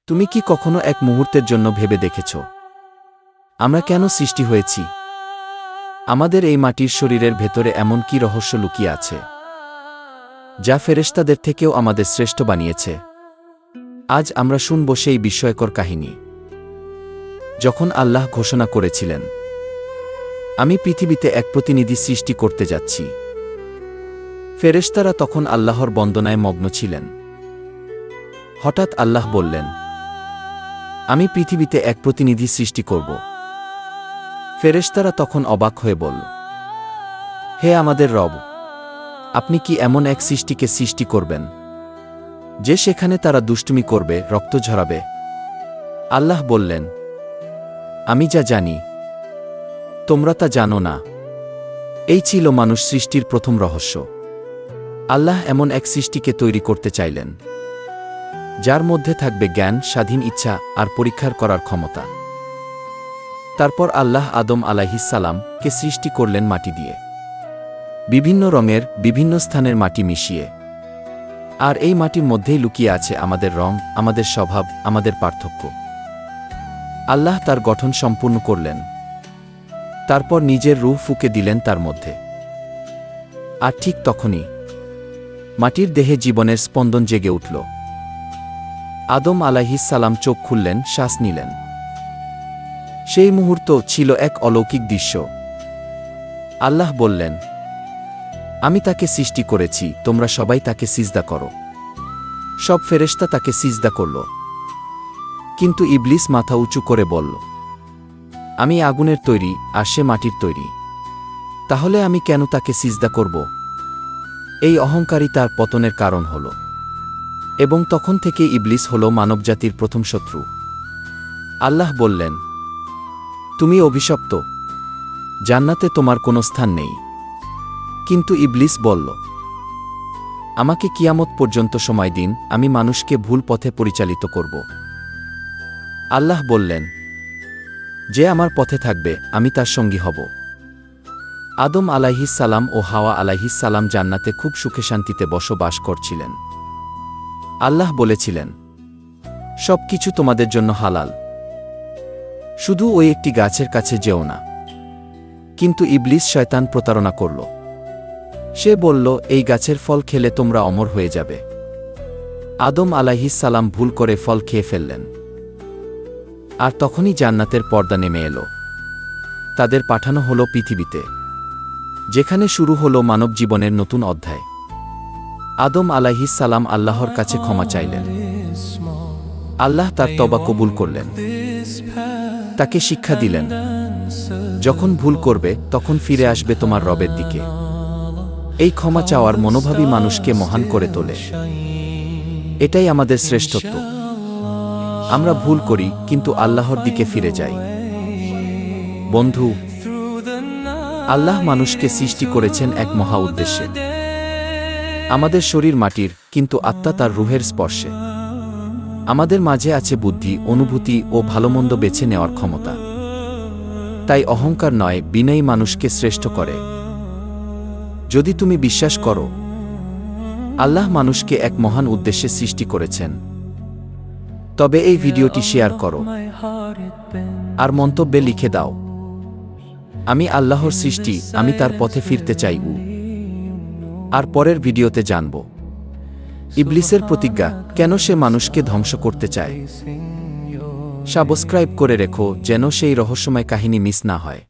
তুমি কি কখনো এক মুহূর্তের জন্য ভেবে দেখেছ আমরা কেন সৃষ্টি হয়েছি? আমাদের এই মাটির শরীরের ভেতরে এমন কি রহস্য লুকিয়ে আছে যা ফেরেশতাদের থেকেও আমাদের শ্রেষ্ঠ বানিয়েছে? আজ আমরা শুনব সেই বিস্ময়কর কাহিনী। যখন আল্লাহ ঘোষণা করেছিলেন, আমি পৃথিবীতে এক প্রতিনিধি সৃষ্টি করতে যাচ্ছি, ফেরেশতারা তখন আল্লাহর বন্দনায় মগ্ন ছিলেন। হঠাৎ আল্লাহ বললেন, আমি পৃথিবীতে এক প্রতিনিধি সৃষ্টি করব। ফেরেশতারা তখন অবাক হয়ে বলল, হে আমাদের রব, আপনি কি এমন এক সৃষ্টিকে সৃষ্টি করবেন যে সেখানে তারা দুষ্টুমি করবে, রক্ত ঝরাবে? আল্লাহ বললেন, আমি যা জানি তোমরা তা জানো না। এই ছিল মানুষ সৃষ্টির প্রথম রহস্য। আল্লাহ এমন এক সৃষ্টিকে তৈরি করতে চাইলেন যার মধ্যে থাকবে জ্ঞান, স্বাধীন ইচ্ছা আর পরীক্ষার করার ক্ষমতা। তারপর আল্লাহ আদম আলাইহিসসালামকে সৃষ্টি করলেন মাটি দিয়ে, বিভিন্ন রঙের, বিভিন্ন স্থানের মাটি মিশিয়ে। আর এই মাটির মধ্যেই লুকিয়ে আছে আমাদের রং, আমাদের স্বভাব, আমাদের পার্থক্য। আল্লাহ তার গঠন সম্পূর্ণ করলেন, তারপর নিজের রূহ ফুঁকে দিলেন তার মধ্যে। আর ঠিক তখনই মাটির দেহে জীবনের স্পন্দন জেগে উঠল। আদম আলাইহিসসালাম চোখ খুললেন, শ্বাস নিলেন। সেই মুহূর্ত ছিল এক অলৌকিক দৃশ্য। আল্লাহ বললেন, আমি তাকে সৃষ্টি করেছি, তোমরা সবাই তাকে সিজদা করো। সব ফেরেশতা তাকে সিজদা করল, কিন্তু ইবলিস মাথা উঁচু করে বলল, আমি আগুনের তৈরি আর সে মাটির তৈরি, তাহলে আমি কেন তাকে সিজদা করব? এই অহংকারই তার পতনের কারণ হল, এবং তখন থেকে ইবলিস হল মানবজাতির প্রথম শত্রু। আল্লাহ বললেন, তুমি অভিশপ্ত, জান্নাতে তোমার কোনো স্থান নেই। কিন্তু ইবলিস বলল, আমাকে কিয়ামত পর্যন্ত সময় দিন, আমি মানুষকে ভুল পথে পরিচালিত করব। আল্লাহ বললেন, যে আমার পথে থাকবে আমি তার সঙ্গী হব। আদম আলাইহিসসালাম ও হাওয়া আলাইহিসসালাম জান্নাতে খুব সুখে শান্তিতে বসবাস করছিলেন। আল্লাহ বলেছিলেন, সব কিছু তোমাদের জন্য হালাল, শুধু ওই একটি গাছের কাছে যেও না। কিন্তু ইবলিস শয়তান প্রতারণা করল। সে বলল, এই গাছের ফল খেলে তোমরা অমর হয়ে যাবে। আদম আলাইহিসসালাম ভুল করে ফল খেয়ে ফেললেন। আর তখনই জান্নাতের পর্দা নেমে এলো। তাদের পাঠানো হলো পৃথিবীতে, যেখানে শুরু হলো মানব জীবনের নতুন অধ্যায়। আদম আলাইহিসসালাম আল্লাহর কাছে ক্ষমা চাইলেন। আল্লাহ তার তওবা কবুল করলেন, তাকে শিক্ষা দিলেন, যখন ভুল করবে তখন ফিরে আসবে তোমার রবের দিকে। এই ক্ষমা চাওয়ার মনোভাবই মানুষকে মহান করে তোলে। এটাই আমাদের শ্রেষ্ঠত্ব। আমরা ভুল করি, কিন্তু আল্লাহর দিকে ফিরে যাই। বন্ধু, আল্লাহ মানুষকে সৃষ্টি করেছেন এক মহা উদ্দেশ্যে। আমাদের শরীর মাটির, কিন্তু আত্মা তার রুহের স্পর্শে। আমাদের মাঝে আছে বুদ্ধি, অনুভূতি ও ভালোমন্দ বেছে নেওয়ার ক্ষমতা। তাই অহংকার নয়, বিনয়ী মানুষকে শ্রেষ্ঠ করে। যদি তুমি বিশ্বাস করো আল্লাহ মানুষকে এক মহান উদ্দেশ্যে সৃষ্টি করেছেন, তবে এই ভিডিওটি শেয়ার করো আর মন্তব্যে লিখে দাও, আমি আল্লাহর সৃষ্টি, আমি তার পথে ফিরতে চাই। আর পরের ভিডিওতে জানব ইবলিসের প্রতিজ্ঞা, কেন সে মানুষকে ধ্বংস করতে চায়। সাবস্ক্রাইব করে রেখো যেন সেই রহস্যময় কাহিনী মিস না হয়।